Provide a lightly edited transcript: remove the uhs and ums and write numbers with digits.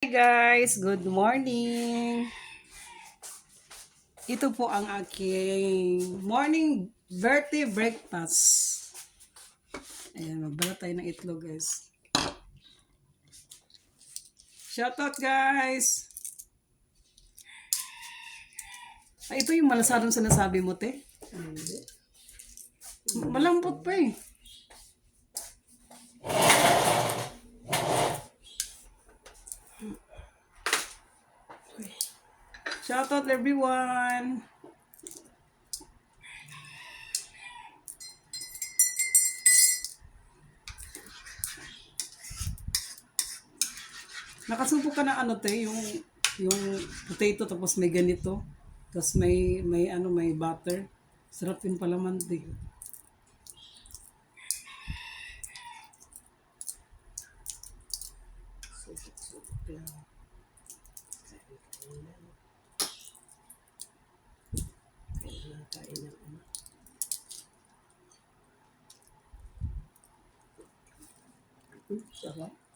Hi guys, good morning. Ito po ang aking morning birthday breakfast. Ayan, magbalat tayo ng itlog guys. Shoutout guys! Ay, ito yung malasadong sinasabi mo, te. Malambot pa eh. Shoutout everyone! Nakasubo ka na ano, te, yung potato tapos may ganito. Tapos may butter. Sarap yung palaman, te. Sarap.